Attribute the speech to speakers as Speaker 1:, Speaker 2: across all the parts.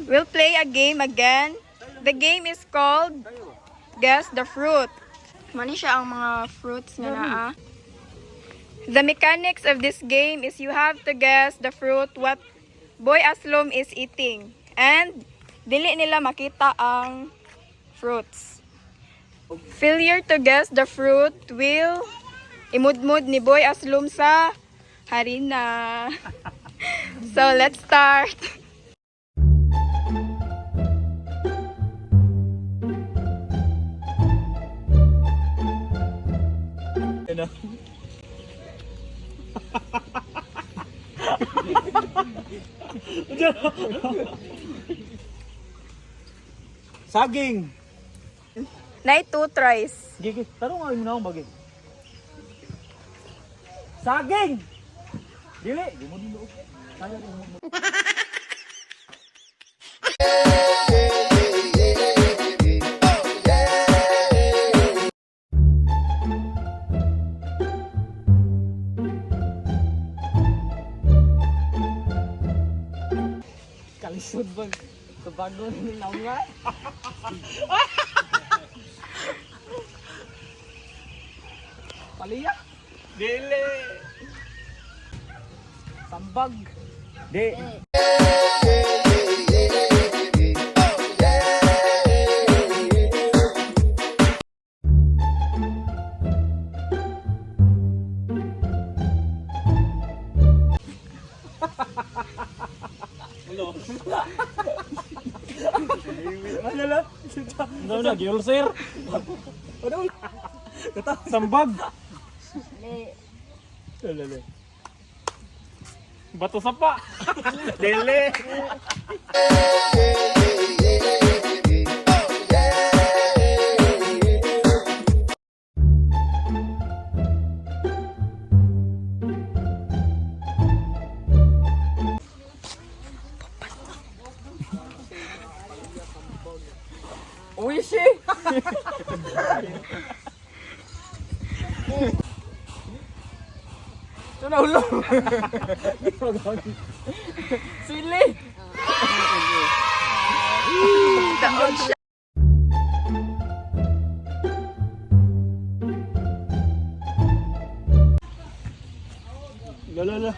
Speaker 1: We'll play a game again. The game is called Guess the Fruit. Mani siya ang mga fruits nga naa. The mechanics of this game is you have to guess the fruit what Boy Aslom is eating. And dili nila makita ang fruits. Failure to guess the fruit will imudmud ni Boy Aslom sa harina. So let's start.
Speaker 2: Saging.
Speaker 1: Nay 2 tries.
Speaker 2: Gigi, tarong nga mo na akong bagay. Saging. Dili, di mo dilo. Kaya rin mo. Kalisod ba? Sa bago ng nawng nga? Paliya? Dili! Sambag? Di! Ano lang? Ano na? Gilser? Ano? Sambag? Lele. Bato sapa? Dele. Uishi. Ito na ulo. Sili.
Speaker 1: Daon siya.
Speaker 2: Lala.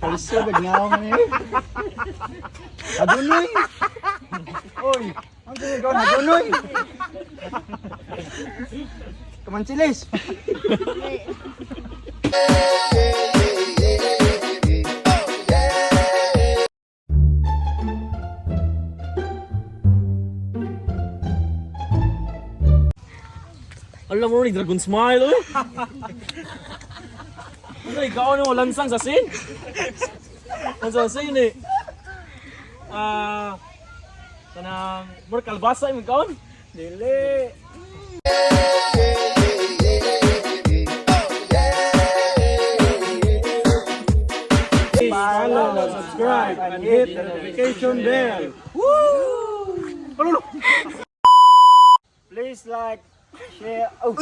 Speaker 2: Kaliso bagnaw man eh. Adunoy. Oy, ang ginagawa na adunoy. Kamansilis. Alam mo ni Dragon Smile, oy. Ano ikaw ano lansang sa sin? Sa sin eh. Kanang more kalbasa imong kaon? Dili. Follow, subscribe, and hit the notification bell. Woo! Please like, share. Oh.